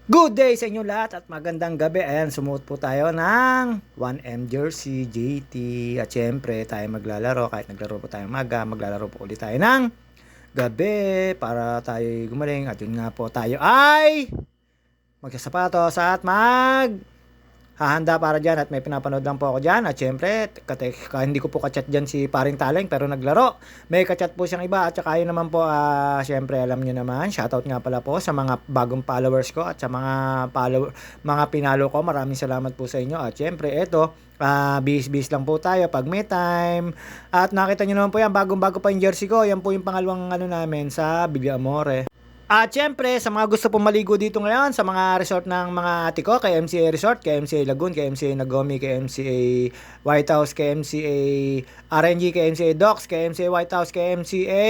Good day sa inyo lahat at magandang gabi. Ayan, sumuot po tayo ng 1M jersey, JT. At syempre, tayo maglalaro. Kahit naglaro po tayo maga, maglalaro po ulit tayo ng gabi para tayo gumaling. At yun nga po, tayo ay magsasapatos at hahanda para dyan at may pinapanood lang po ako dyan. At syempre, hindi ko po kachat dyan si Paring Taleng pero naglaro. May kachat po siyang iba at saka yun naman po, syempre alam nyo naman, shoutout nga pala po sa mga bagong followers ko at sa mga pinalo ko. Maraming salamat po sa inyo. At syempre, eto, bis lang po tayo pag may time. At nakita nyo naman po yan, bagong-bago pa yung jersey ko. Yan po yung pangalawang namin sa Villaamore. At syempre, sa mga gusto pong maligo dito ngayon, sa mga resort ng mga ate ko, kay MCA Resort, kay MCA Lagoon, kay MCA Nagomi, kay MCA White House, kay MCA RNG, kay MCA Docks, kay MCA White House, kay MCA...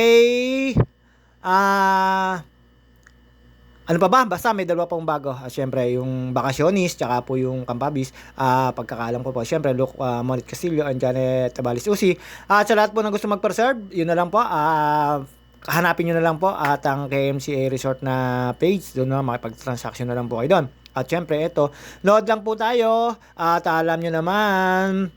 ano pa ba? Basta may dalawa pong bago. Syempre, yung Bakasyonis, tsaka po yung Campabis. Pagkakalam ko po, syempre, Luke Monit Castillo and Janet Tabalis Usi. At sa lahat po na gusto mag-preserve, yun na lang po. Hanapin nyo na lang po at ang KMCA Resort na page. Doon na, makipag-transaction na lang po kayo doon. At syempre, ito, load lang po tayo. At alam nyo naman,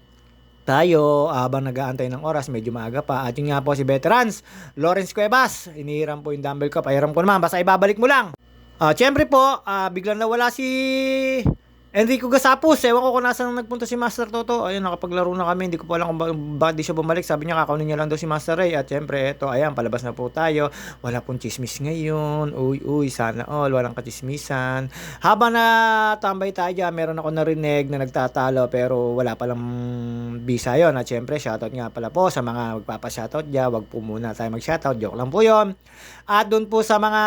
tayo, habang nag-aantay ng oras, medyo maaga pa. At yun nga po si Veterans, Lawrence Cuevas. Inihiram po yung dumbbell ko. Pahiram ko naman, basta ibabalik mo lang. Syempre po, biglang nawala si Enrico Gasapos. Ewan ko kung nasaan nagpunta si Master Toto. Ayun, nakapaglaro na kami. Hindi ko pa alam kung bakit di siya bumalik. Sabi niya kakaunin niya lang daw si Master Ray. At syempre, eto, ayan, palabas na po tayo. Wala pong chismis ngayon. Uy, sana all. Walang katismisan. Habang na tambay tayo dyan, meron ako narinig na nagtatalo pero wala palang visa yon. At syempre, shoutout nga pala po sa mga magpapa-shoutout dyan. Wag po muna tayo mag-shoutout. Joke lang po yon. At dun po sa mga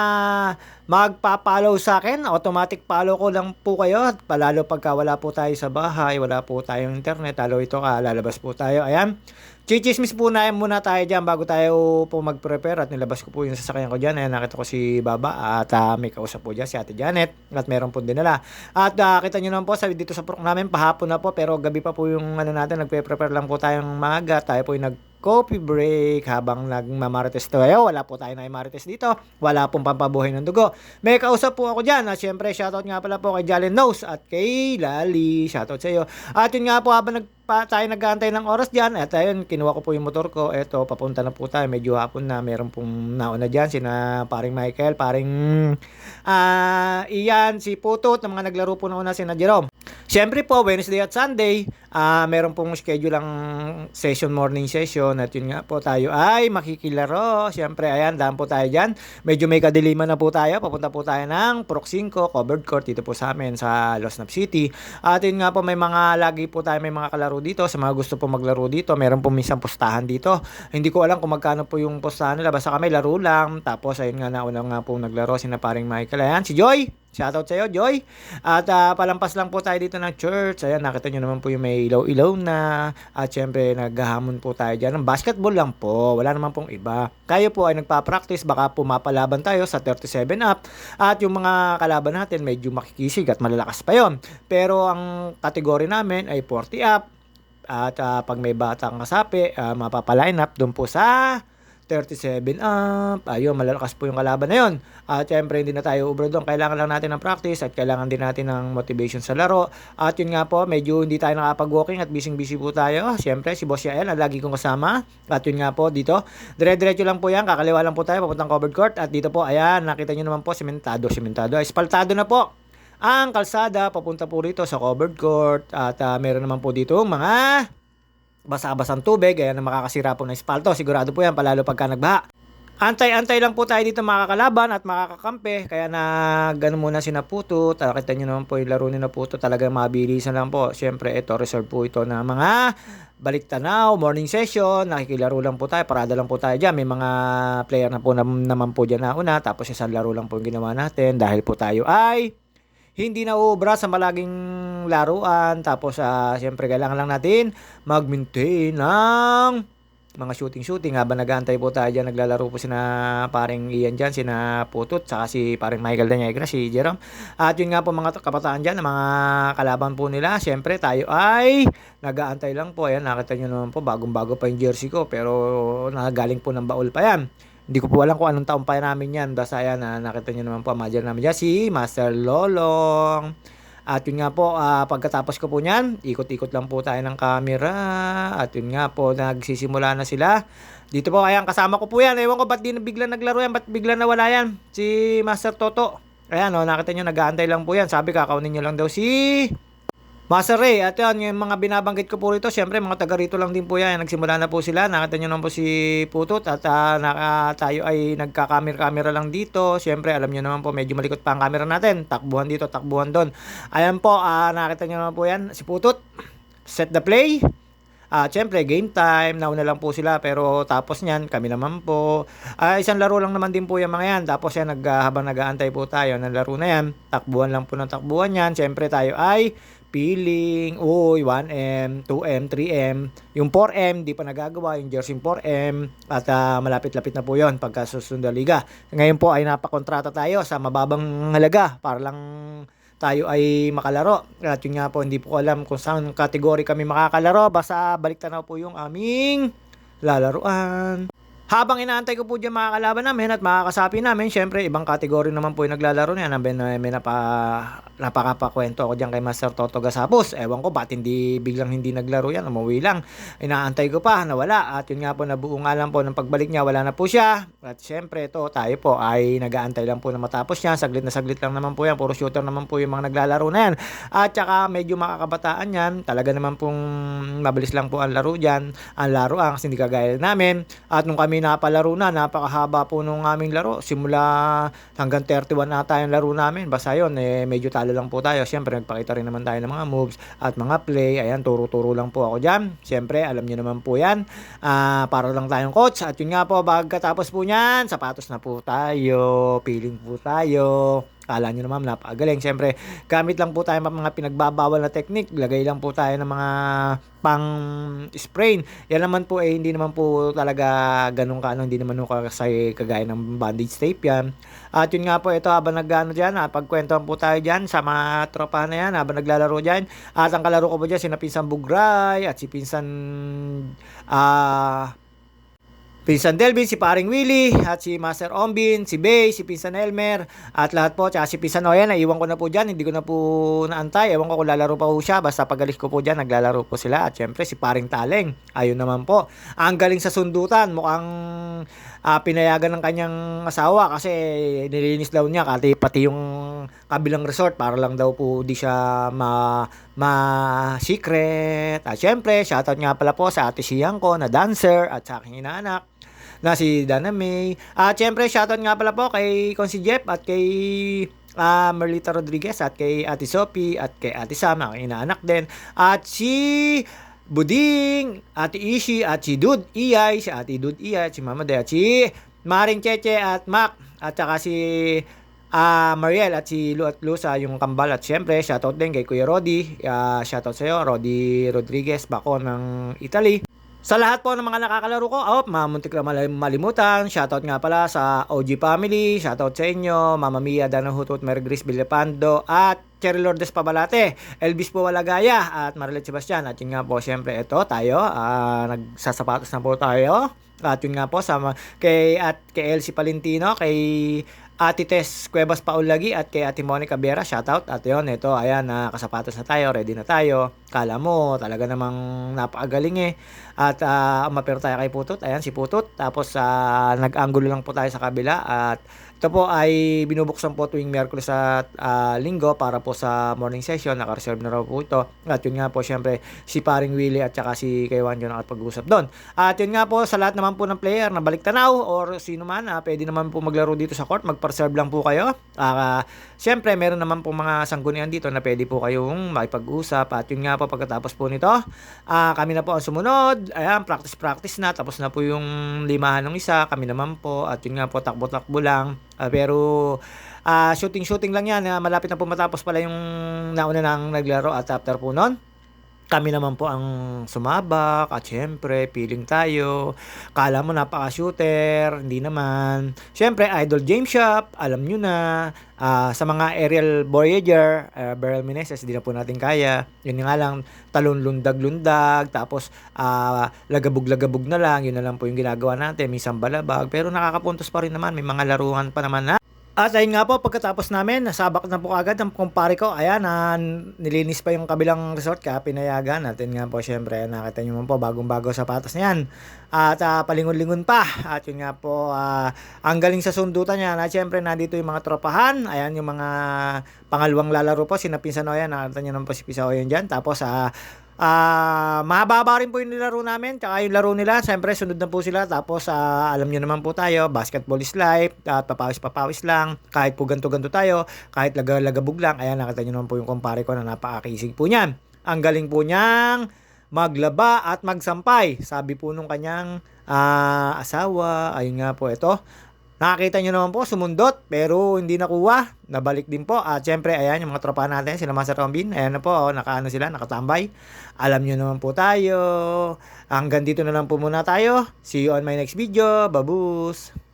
magpa-follow sa akin, automatic follow ko lang po kayo. At palalo pagka wala po tayo sa bahay, wala po tayong internet, lalo ito lalabas po tayo. Ayan. Chichismis po na muna tayo dyan bago tayo po mag-prepare. At nilabas ko po yung sasakyan ko dyan. Ayan, nakita ko si Baba at may kausap po dyan si Ate Janet. At meron po dinala. At kita nyo naman po, sabi dito sa purok namin, pahapon na po. Pero gabi pa po yung natin, nagpe-prepare lang po tayong maga. Tayo po yung coffee break habang nagmamarites tayo. Wala po tayo na marites dito. Wala pong pampabuhay ng dugo. May kausap po ako dyan. At syempre, shoutout nga pala po kay Jalen Nose at kay Lali. Shoutout sa iyo. At yun nga po, habang tayo nag-aantay ng oras dyan. At ayun, kinuha ko po yung motor ko. Eto, papunta na po tayo. Medyo hapon na. Meron pong nauna dyan. Sina paring Michael, paring Ian, si Putot, na mga naglaro po nauna, sina Jerome. Siyempre po, Wednesday at Sunday, meron pong schedule ang morning session. At yun nga po, tayo ay makikilaro. Siyempre, ayan, daan po tayo dyan. Medyo may kadiliman na po tayo. Papunta po tayo ng Purok 5, covered court dito po sa amin sa Losnap City. At yun nga po, may lagi po tayo, may mga kalaro dito. Sa mga gusto po maglaro dito, meron po minsan postahan dito. Hindi ko alam kung magkano po yung postahan nila. Basta kami laro lang. Tapos, ayun nga, nauna nga po naglaro sina paring Michael. Ayan, si Joy. Shoutout sa iyo, Joy. At palampas lang po tayo dito ng church. Ayan, nakita nyo naman po yung may ilaw-ilaw na. At syempre, naghahamon po tayo dyan. Ng basketball lang po. Wala naman pong iba. Kayo po ay nagpa-practice. Baka pumapalaban tayo sa 37 up. At yung mga kalaban natin, medyo makikisig at malalakas pa yon. Pero ang kategory namin ay 40 up. At pag may batang kasapi, mapapaline up doon po sa 37 up. Ayun, malalakas po yung kalaban na yun. At syempre, hindi na tayo ubro doon. Kailangan lang natin ng practice at kailangan din natin ng motivation sa laro. At yun nga po, medyo hindi tayo nakapag-walking at busy po tayo. Syempre, si Boss Yael, lagi kong kasama. At yun nga po, dito, dire-diretso lang po yan. Kakaliwa lang po tayo, papuntang covered court. At dito po, ayan, nakita nyo naman po, simentado. Espaltado na po ang kalsada, papunta po rito sa covered court. At meron naman po dito mga basa-basang tubig, ayan na makakasira po ng espalto. Sigurado po yan, palalo pagka nagbaha. Antay-antay lang po tayo dito makakalaban at makakakampi. Kaya gano'n muna si Naputo. Kita nyo naman po yung laro ni Naputo. Talagang mabilisan lang po. Siyempre, ito, reserve po ito na mga baliktanaw, morning session. Nakikilaro lang po tayo. Parada lang po tayo dyan. May mga player na po naman po dyan nauna. Tapos isang laro lang po yung ginawa natin. Dahil po tayo ay hindi na uubra sa malaging laruan. Tapos, siyempre, kailangan lang natin mag-maintain ng mga shooting habang nag-aantay po tayo dyan. Naglalaro po sina paring Ian dyan, sina Putot, saka si paring Michael Dañegra, si Jerome. At yun nga po mga kabataan dyan, mga kalaban po nila. Siyempre, tayo ay nag-aantay lang po. Ayan, nakita nyo naman po, bagong-bago pa yung jersey ko. Pero nagaling po ng baul pa yan. Hindi ko po alam kung anong taon pa namin yan. Basta ayan, nakita nyo naman po, manager namin dyan, si Master Lolong. At yun nga po, pagkatapos ko po niyan, ikot-ikot lang po tayo ng camera. At yun nga po, nagsisimula na sila. Dito po, ayan, kasama ko po yan. Ewan ko ba't di na bigla naglaro yan, ba't bigla nawala yan? Si Master Toto. Ayan, nakita nyo, nag-aantay lang po yan. Sabi, kakaunin nyo lang daw si Master Ray. At yan, yung mga binabanggit ko po rito, syempre mga taga rito lang din po yan. Nagsimula na po sila. Nakita nyo naman po si Putot at tayo ay nagka-camera lang dito. Syempre, alam nyo naman po, medyo malikot pa ang camera natin. Takbuhan dito, takbuhan doon. Ayan po, nakita nyo naman po yan, si Putot. Set the play. Syempre, game time. Nauna lang po sila pero tapos niyan, kami naman po. Isang laro lang naman din po yung mga yan. Tapos yan, habang nag-aantay po tayo ng laro na yan, takbuhan lang po ng takbuhan yan. Syempre, tayo ay peeling, 1M, 2M, 3M. Yung 4M, di pa nagagawa. Yung jersey 4M. At malapit-lapit na po yon pagka susunod na liga. Ngayon po ay napakontrata tayo sa mababang halaga para lang tayo ay makalaro. At yun nga po, hindi po alam kung saan kategory kami makakalaro. Basta balik tanaw po yung aming lalaruan. Habang inaantay ko po dyan mga kalaban namin at makakasapi namin, syempre ibang kategory naman po yung naglalaro niya. May napakapakwento ako dyan kay Master Toto Gasapos. Ewan ko ba't biglang hindi naglaro yan, umuwi lang. Inaantay ko pa, nawala. At yun nga po, nabuo nga lang po ng pagbalik niya, wala na po siya. At syempre ito, tayo po ay nag-aantay lang po na matapos niya. Saglit na saglit lang naman po yan, puro shooter naman po yung mga naglalaro na yan. At saka medyo makakabataan yan, talaga naman pong mabilis lang po ang laro dyan. Ang laruan kasi hindi kagaya namin. At nung kami napalaro na, napakahaba po nung aming laro. Simula hanggang 31 na tayo laro namin. Basta yun, medyo talo lang po tayo. Siyempre, nagpakita rin naman tayo ng mga moves at mga play. Ayan, turo-turo lang po ako dyan. Siyempre, alam nyo naman po yan. Para lang tayong coach. At yun nga po, pagkatapos po nyan, sapatos na po tayo. Peeling po tayo. Kala nyo naman, napakagaling. Siyempre, gamit lang po tayo mga pinagbabawal na technique. Lagay lang po tayo ng mga pang sprain. Yan naman po hindi naman po talaga ganun hindi naman po kasi kagaya ng bandage tape yan. At yun nga po, ito habang nagano dyan, pagkwentuhan po tayo dyan sa mga tropa na yan, habang naglalaro dyan. At ang kalaro ko po dyan, si Pinsan Bugray at si Pinsan Pinsan Delvin, si Paring Willie, at si Master Ombin, si Bay, si Pinsan Elmer, at lahat po, tsaka si Pinsan Noyan, naiwan ko na po dyan, hindi ko na po naantay, ewan ko kung lalaro pa po siya, basta pagalis ko po dyan, naglalaro po sila, at syempre si Paring Taleng, ayun naman po, ang galing sa sundutan, mukhang pinayagan ng kanyang asawa, kasi nilinis daw niya, pati yung kabilang resort, para lang daw po di siya secret, at syempre, shoutout nga pala po sa ate siyang ko, na dancer, at sa aking inaanak, na si Dana May. At syempre, shoutout nga pala po kay Konsi Jeff at kay Merlita Rodriguez at kay Ate Sophie at kay Ate Sam, aking inaanak din. At si Buding, Ate Ishi at si Dude Iyay, si Ate Dude Iyay at si Mama De at si Maring Cheche at Mac at saka si Mariel at si Lu at Lusa yung kambal. At syempre, shoutout din kay Kuya Rodi. Shoutout sa'yo, Rodi Rodriguez, bako ng Italy. Sa lahat po ng mga nakakalaro ko, mamuntik na malimutan. Shoutout nga pala sa OG Family, shoutout sa inyo, Mama Mia, Dana Hutot, Mary Grace Villepando, at Cherry Lourdes Pabalate, Elvis Puwalagaya, at Marilet Sebastian. At yun nga po, syempre, ito tayo, nagsasapatos na po tayo. At yun nga po, kay Elsie Palentino, kay Ate Tess Cuevas Paulagi at kay Ate Monica Vera, shoutout. At yun, ito, ayan, kasapatos na tayo, ready na tayo. Kala mo, talaga namang napakagaling At umapir tayo kay Putot, ayan si Putot. Tapos nag-angulo lang po tayo sa kabila. At ito po ay binubuksan po tuwing Miyerkules at Linggo para po sa morning session. Naka-reserve na raw po ito. At yun nga po, syempre, si Paring Willie at saka si Kay Juan yung nakapag-usap doon. At yun nga po, sa lahat naman po ng player na balik tanaw or sino man, pwede naman po maglaro dito sa court. Mag-reserve lang po kayo. Syempre, meron naman po mga sanggunian dito na pwede po kayong makipag-usap. At yun nga po, pagkatapos po nito, kami na po ang sumunod. Ayan, practice na. Tapos na po yung limahan ng isa. Kami naman po. At yun nga po, takbo-takbo lang. Pero shooting lang yan. Malapit na po matapos pala yung nauna nang naglaro. At after po nun, Kami naman po ang sumabak at siyempre feeling tayo. Akala mo napaka-shooter, hindi naman. Siyempre Idol James Shop, alam nyo na. Sa mga aerial Voyager, Beryl Meneses, hindi na po natin kaya. Yun nga lang, talon lundag-lundag, tapos lagabog-lagabog na lang, yun na lang po yung ginagawa natin. Minsan balabag, pero nakakapuntos pa rin naman. May mga laruan pa naman na. At ayun nga po, pagkatapos namin, nasabak na po agad ng kumpare ko. Ayan, nilinis pa yung kabilang resort kaya pinayagan natin nga po. Syempre, nakita nyo man po, bagong-bago sapatos niyan. At palingon-lingon pa. At yun nga po, ang galing sa sundutan niya. Na syempre, nandito yung mga tropahan. Ayan, yung mga pangalawang lalaro po. Sina Pinsan Oyan, nakita nyo naman po si Pinsan Oyan dyan. Tapos, mahaba rin po yung nilaro namin, tsaka yung laro nila, siyempre sunod na po sila. Tapos alam nyo naman po tayo, basketball is life, at papawis-papawis lang, kahit po ganto-ganto tayo, kahit laga-lagabog lang. Ayan, nakita nyo naman po yung kumpare ko na napakakisig po niyan. Ang galing po niyang maglaba at magsampay, sabi po nung kanyang asawa. Ayun nga po, ito. Nakakita nyo naman po, sumundot, pero hindi nakuha. Nabalik din po. At syempre, ayan, yung mga tropa natin, sila Master Rombin. Ayan na po, nakaano sila, nakatambay. Alam nyo naman po tayo. Hanggang dito na lang po muna tayo. See you on my next video. Babus!